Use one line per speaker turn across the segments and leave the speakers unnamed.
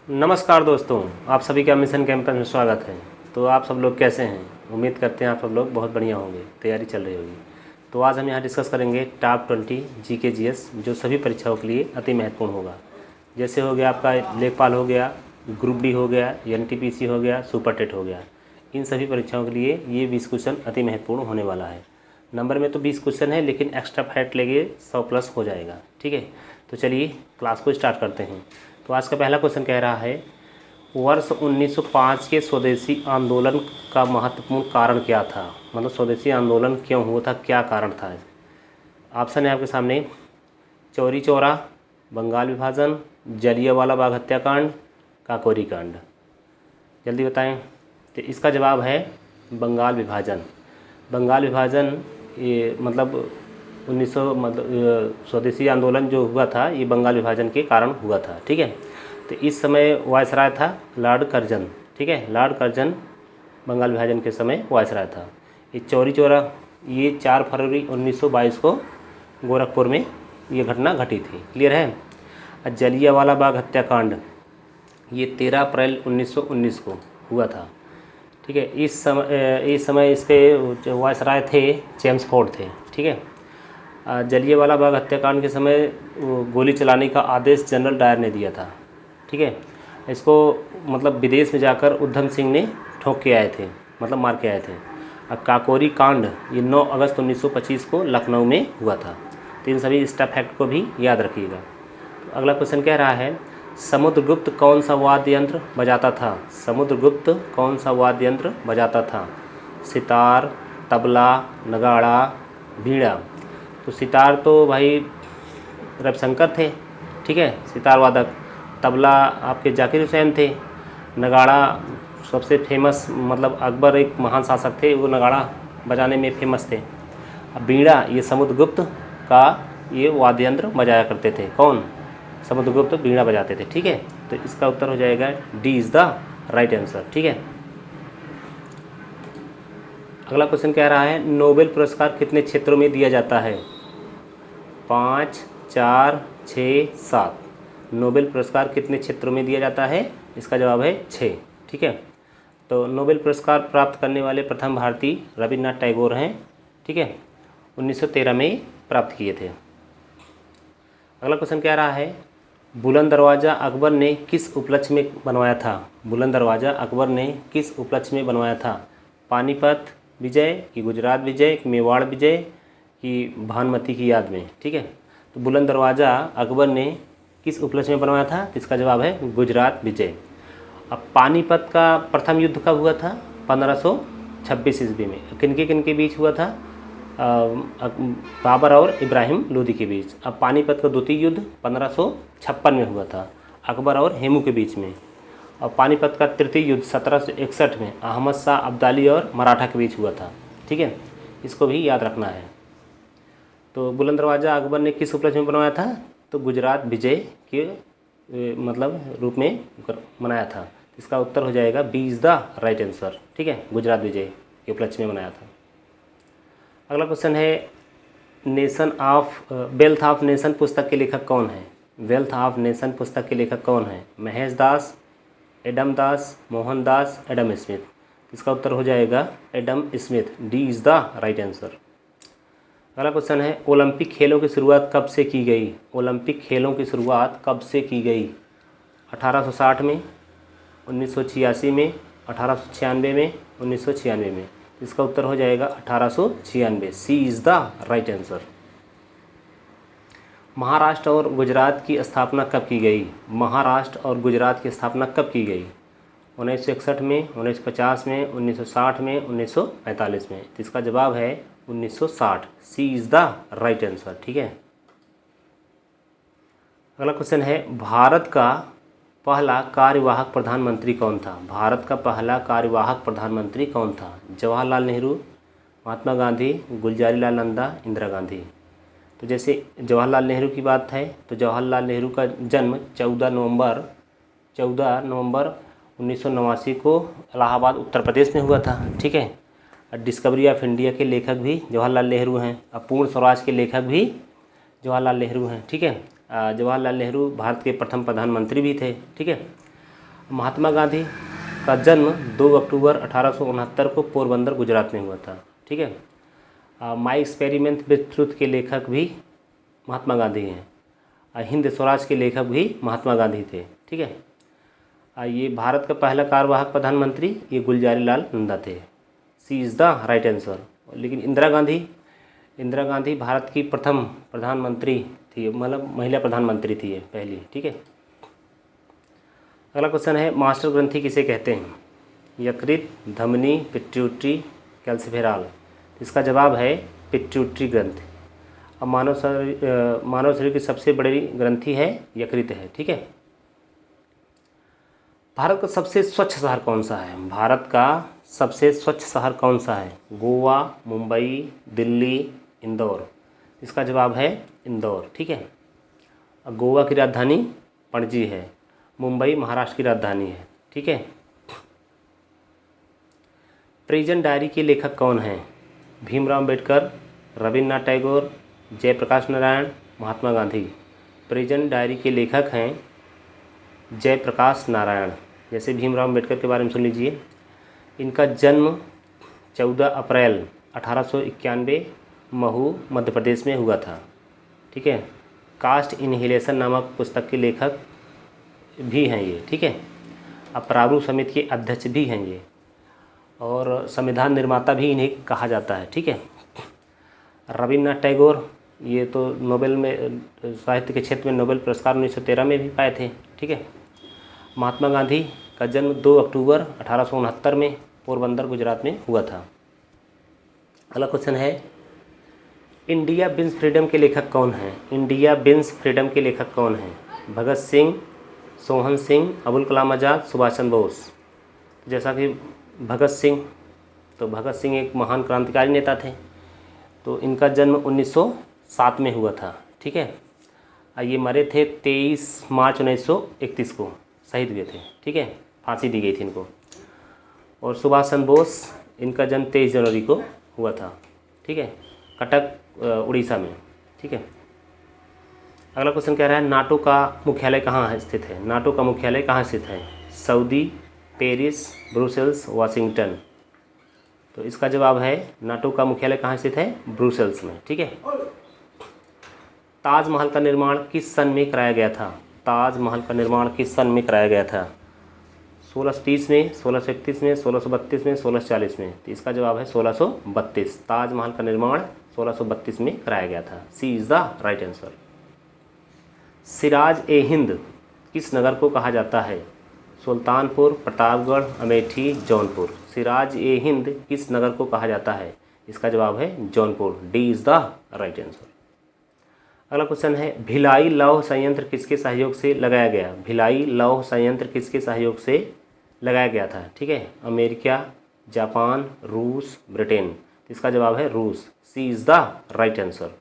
नमस्कार दोस्तों, आप सभी का मिशन कैंपस में स्वागत है। तो आप सब लोग कैसे हैं? उम्मीद करते हैं आप सब लोग बहुत बढ़िया होंगे, तैयारी चल रही होगी। तो आज हम यहाँ डिस्कस करेंगे टॉप 20 जीके जीएस जो सभी परीक्षाओं के लिए अति महत्वपूर्ण होगा। जैसे हो गया आपका लेखपाल हो गया, ग्रुप डी हो गया, एनटीपीसी हो गया, सुपर टेट हो गया। इन सभी परीक्षाओं के लिए ये 20 क्वेश्चन अति महत्वपूर्ण होने वाला है। नंबर में तो 20 क्वेश्चन है, लेकिन एक्स्ट्रा फैट लेंगे 100 प्लस हो जाएगा। ठीक है, तो चलिए क्लास को स्टार्ट करते हैं। तो आज का पहला क्वेश्चन कह रहा है, वर्ष 1905 के स्वदेशी आंदोलन का महत्वपूर्ण कारण क्या था? मतलब स्वदेशी आंदोलन क्यों हुआ था, क्या कारण था? ऑप्शन है आपके सामने, चौरी चौरा, बंगाल विभाजन, जलियांवाला बाग हत्याकांड, काकोरी कांड। जल्दी बताएं। तो इसका जवाब है बंगाल विभाजन। बंगाल विभाजन ये मतलब 1900 मतलब स्वदेशी आंदोलन जो हुआ था ये बंगाल विभाजन के कारण हुआ था। ठीक है, तो इस समय वायसराय था लॉर्ड कर्जन। ठीक है, लॉर्ड कर्जन बंगाल विभाजन के समय वायसराय था। ये चौरी चौरा ये 4 फरवरी 1922 को गोरखपुर में ये घटना घटी थी। क्लियर है। जलियांवाला बाग हत्याकांड ये 13 अप्रैल 1919 को हुआ था। ठीक है, इस समय इसके वायसराय थे जेम्स फोर्ड थे। ठीक है, जलियांवाला बाग हत्याकांड के समय गोली चलाने का आदेश जनरल डायर ने दिया था। ठीक है, इसको मतलब विदेश में जाकर उधम सिंह ने ठोक के आए थे, मतलब मार के आए थे। अब काकोरी कांड ये 9 अगस्त 1925 को लखनऊ में हुआ था। तो इन सभी स्टफ फैक्ट को भी याद रखिएगा। तो अगला क्वेश्चन कह रहा है, समुद्रगुप्त कौन सा वाद्य यंत्र बजाता था? समुद्रगुप्त कौन सा वाद्य यंत्र बजाता था? सितार, तबला, नगाड़ा, बीड़ा। तो सितार तो भाई रविशंकर थे। ठीक है, सितार वादक। तबला आपके जाकिर हुसैन थे। नगाड़ा सबसे फेमस मतलब अकबर एक महान शासक थे, वो नगाड़ा बजाने में फेमस थे। अब बीड़ा ये समुद्रगुप्त का ये वाद्य यंत्र बजाया करते थे। कौन? समुद्रगुप्त बीड़ा बजाते थे। ठीक है, तो इसका उत्तर हो जाएगा D is the right answer. ठीक है, अगला क्वेश्चन कह रहा है, नोबेल पुरस्कार कितने क्षेत्रों में दिया जाता है? 5, 4, 6, 7। नोबेल पुरस्कार कितने क्षेत्रों में दिया जाता है? इसका जवाब है 6। ठीक है, तो नोबेल पुरस्कार प्राप्त करने वाले प्रथम भारतीय रविन्द्रनाथ टैगोर हैं। ठीक है, 1913 में प्राप्त किए थे। अगला क्वेश्चन कह रहा है, बुलंद दरवाज़ा अकबर ने किस उपलक्ष्य में बनवाया था? बुलंद दरवाज़ा अकबर ने किस उपलक्ष्य में बनवाया था? पानीपत विजय कि गुजरात विजय कि मेवाड़ विजय कि भानुमति की याद में? ठीक है, तो बुलंद दरवाज़ा अकबर ने किस उपलक्ष्य में बनवाया था? इसका जवाब है गुजरात विजय। अब पानीपत का प्रथम युद्ध कब हुआ था? 1526 ईस्वी में। किन के बीच हुआ था? बाबर और इब्राहिम लोदी के बीच। अब पानीपत का द्वितीय युद्ध 1556 में हुआ था, अकबर और हेमू के बीच में। और पानीपत का तृतीय युद्ध 1761 में अहमद शाह अब्दाली और मराठा के बीच हुआ था। ठीक है, इसको भी याद रखना है। तो बुलंद दरवाज़ा अकबर ने किस उपलक्ष्य में बनवाया था? तो गुजरात विजय के मतलब रूप में मनाया था। इसका उत्तर हो जाएगा B is the right answer. ठीक है, गुजरात विजय के उपलक्ष्य में मनाया था। अगला क्वेश्चन है, वेल्थ ऑफ नेशन पुस्तक के लेखक कौन है? वेल्थ ऑफ नेशन पुस्तक के लेखक कौन है? महेश दास, एडम दास, मोहन दास, एडम स्मिथ। इसका उत्तर हो जाएगा Adam Smith. D is the right answer. अगला क्वेश्चन है, ओलंपिक खेलों की शुरुआत कब से की गई? ओलंपिक खेलों की शुरुआत कब से की गई? 1860 में, 1986 में, 1896 में, 1996 में। इसका उत्तर हो जाएगा 1896। C is the right answer. Maharashtra और गुजरात की स्थापना कब की गई? महाराष्ट्र और गुजरात की स्थापना कब की गई? 1961 में, 1950 में, 1960 में, 1945 में। तो इसका जवाब है 1960। सी इज़ द राइट आंसर। ठीक है, अगला क्वेश्चन है, भारत का पहला कार्यवाहक प्रधानमंत्री कौन था? भारत का पहला कार्यवाहक प्रधानमंत्री कौन था? जवाहरलाल नेहरू, महात्मा गांधी, गुलजारीलाल नंदा, इंदिरा गांधी। तो जैसे जवाहरलाल नेहरू की बात है तो जवाहरलाल नेहरू का जन्म 14 नवंबर 1989 को इलाहाबाद उत्तर प्रदेश में हुआ था। ठीक है, डिस्कवरी ऑफ इंडिया के लेखक भी जवाहरलाल नेहरू हैं। अब पूर्ण स्वराज के लेखक भी जवाहरलाल नेहरू हैं। ठीक है, जवाहरलाल नेहरू भारत के प्रथम प्रधानमंत्री भी थे। ठीक है, महात्मा गांधी का जन्म 2 अक्टूबर 1869 को पोरबंदर गुजरात में हुआ था। ठीक है। माई एक्सपेरिमेंट विथ ट्रुथ के लेखक भी महात्मा गांधी हैं। हिंद स्वराज के लेखक भी महात्मा गांधी थे। ठीक है। ये भारत का पहला कार्यवाहक प्रधानमंत्री ये गुलजारी लाल नंदा थे। सी इज़ द राइट आंसर। लेकिन इंदिरा गांधी भारत की प्रथम प्रधानमंत्री थी, मतलब महिला प्रधानमंत्री थी ये पहली। ठीक है। अगला क्वेश्चन है मास्टर ग्रंथि किसे कहते हैं? यकृत, धमनी, पिट्यूटरी, कैल्सिफेरॉल। इसका जवाब है पिट्यूटरी ग्रंथि। अब मानव शरीर की सबसे बड़ी ग्रंथि है यकृत है। ठीक है। भारत का सबसे स्वच्छ शहर कौन सा है? भारत का सबसे स्वच्छ शहर कौन सा है? गोवा, मुंबई, दिल्ली, इंदौर। इसका जवाब है इंदौर। ठीक है। गोवा की राजधानी पणजी है। मुंबई महाराष्ट्र की राजधानी है। ठीक है। प्रेजेंट डायरी के लेखक कौन हैं? भीमराव अम्बेडकर, रविन्द्रनाथ टैगोर, जयप्रकाश नारायण, महात्मा गांधी। प्रेजेंट डायरी के लेखक हैं जयप्रकाश नारायण। जैसे भीमराव अम्बेडकर के बारे में सुन लीजिए। इनका जन्म 14 अप्रैल 1891 महू मध्य प्रदेश में हुआ था। ठीक है। कास्ट इनहेलेशन नामक पुस्तक के लेखक भी हैं ये। ठीक है। अब प्रारूप समिति के अध्यक्ष भी हैं ये, और संविधान निर्माता भी इन्हें कहा जाता है। ठीक है। रविन्द्रनाथ टैगोर ये तो नोबेल में साहित्य के क्षेत्र में नोबेल पुरस्कार 1913 में भी पाए थे। ठीक है। महात्मा गांधी का जन्म 2 अक्टूबर 1869 में पोरबंदर गुजरात में हुआ था। अगला क्वेश्चन है इंडिया बिन्स फ्रीडम के लेखक कौन हैं? इंडिया बिन्स फ्रीडम के लेखक कौन हैं? भगत सिंह, सोहन सिंह, अबुल कलाम आज़ाद, सुभाष चंद्र बोस। जैसा कि भगत सिंह एक महान क्रांतिकारी नेता थे। तो इनका जन्म 1907 में हुआ था। ठीक है। ये मरे थे 23 मार्च 1931 को, शहीद हुए थे। ठीक है। फांसी दी गई थी इनको। और सुभाष चंद्र बोस इनका जन्म 23 जनवरी को हुआ था। ठीक है। कटक उड़ीसा में। ठीक है। अगला क्वेश्चन कह रहा है नाटो का मुख्यालय कहाँ स्थित है? नाटो का मुख्यालय कहाँ स्थित है? Saudi, Paris, Brussels, Washington. तो इसका जवाब है नाटो का मुख्यालय कहाँ स्थित है? ब्रुसेल्स में। ठीक है। ताजमहल का निर्माण किस सन में कराया गया था? ताजमहल का निर्माण किस सन में कराया गया था? 1630 में, 1631 में, 1632 में, 1640 में। तो इसका जवाब है 1632। ताजमहल का निर्माण 1632 में कराया गया था। C is the right answer. Siraj e Hind किस नगर को कहा जाता है? सुल्तानपुर, प्रतापगढ़, अमेठी, जौनपुर। सिराज ए हिंद किस नगर को कहा जाता है? इसका जवाब है Jaunpur. D is the right answer. अगला क्वेश्चन है भिलाई लौह संयंत्र किसके सहयोग से लगाया गया? भिलाई लौह संयंत्र किसके सहयोग से लगाया गया था? ठीक है। अमेरिका, जापान, रूस, ब्रिटेन। इसका जवाब है रूस। सी इज़ द राइट आंसर।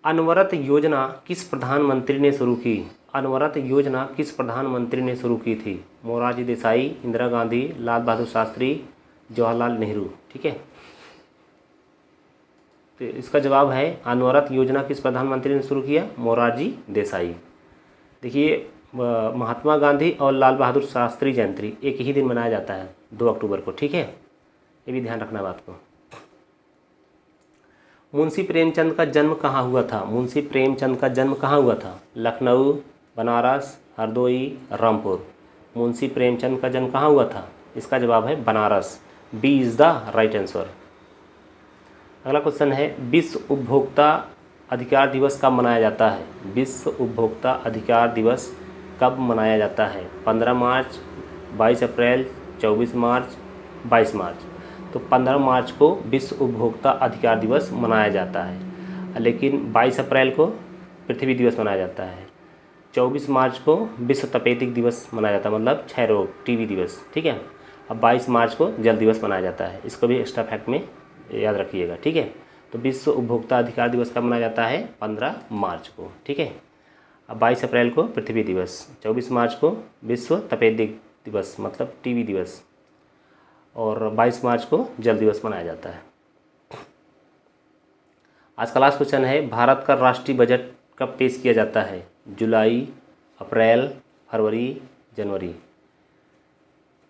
अनवरत योजना किस प्रधानमंत्री ने शुरू की? अनवरत योजना किस प्रधानमंत्री ने शुरू की थी? मोरारजी देसाई, इंदिरा गांधी, लाल बहादुर शास्त्री, जवाहरलाल नेहरू। ठीक है। तो इसका जवाब है अनवरत योजना किस प्रधानमंत्री ने शुरू किया? मोरारजी देसाई। देखिए महात्मा गांधी और लाल बहादुर शास्त्री जयंती एक ही दिन मनाया जाता है, 2 अक्टूबर को। ठीक है। ये भी ध्यान रखना बात को। मुंशी प्रेमचंद का जन्म कहाँ हुआ था? मुंशी प्रेमचंद का जन्म कहाँ हुआ था? लखनऊ, बनारस, हरदोई, रामपुर। मुंशी प्रेमचंद का जन्म कहाँ हुआ था? इसका जवाब है Banaras. B is the right answer. अगला क्वेश्चन है विश्व उपभोक्ता अधिकार दिवस कब मनाया जाता है? विश्व उपभोक्ता अधिकार दिवस कब मनाया जाता है? 15 मार्च, 22 अप्रैल, 24 मार्च, 22 मार्च। तो 15 मार्च को विश्व उपभोक्ता अधिकार दिवस मनाया जाता है, लेकिन 22 अप्रैल को पृथ्वी दिवस मनाया जाता है। 24 मार्च को विश्व तपेदिक दिवस मनाया जाता है, मतलब क्षय रोग टीबी दिवस। ठीक है। अब 22 मार्च को जल दिवस मनाया जाता है। इसको भी एक्स्ट्रा फैक्ट में याद रखिएगा। ठीक है। तो विश्व उपभोक्ता अधिकार दिवस कब मनाया जाता है? 15 मार्च को। ठीक है। अब 22 अप्रैल को पृथ्वी दिवस, 24 मार्च को विश्व तपेदिक दिवस मतलब टीबी दिवस, और 22 मार्च को जल दिवस मनाया जाता है। आज का लास्ट क्वेश्चन है भारत का राष्ट्रीय बजट कब पेश किया जाता है? जुलाई, अप्रैल, फरवरी, जनवरी।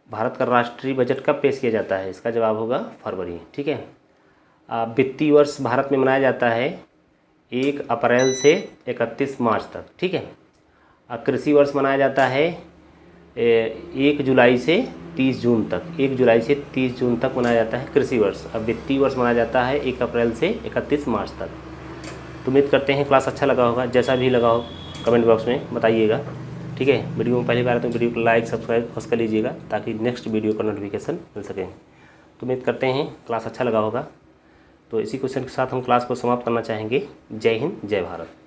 भारत का राष्ट्रीय बजट कब पेश किया जाता है? इसका जवाब होगा फरवरी। ठीक है। वित्तीय वर्ष भारत में मनाया जाता है 1 अप्रैल से 31 मार्च तक। ठीक है। कृषि वर्ष मनाया जाता है 1 जुलाई से 30 जून तक। 1 जुलाई से 30 जून तक मनाया जाता है कृषि वर्ष। अब वित्तीय वर्ष मनाया जाता है 1 अप्रैल से 31 मार्च तक। तो उम्मीद करते हैं क्लास अच्छा लगा होगा। जैसा भी लगा हो कमेंट बॉक्स में बताइएगा। ठीक है। वीडियो में पहली बार तो वीडियो को लाइक सब्सक्राइब अवश्य कर लीजिएगा ताकि नेक्स्ट वीडियो का नोटिफिकेशन मिल सके। तो उम्मीद करते हैं क्लास अच्छा लगा होगा। तो इसी क्वेश्चन के साथ हम क्लास को समाप्त करना चाहेंगे। जय हिंद, जय भारत।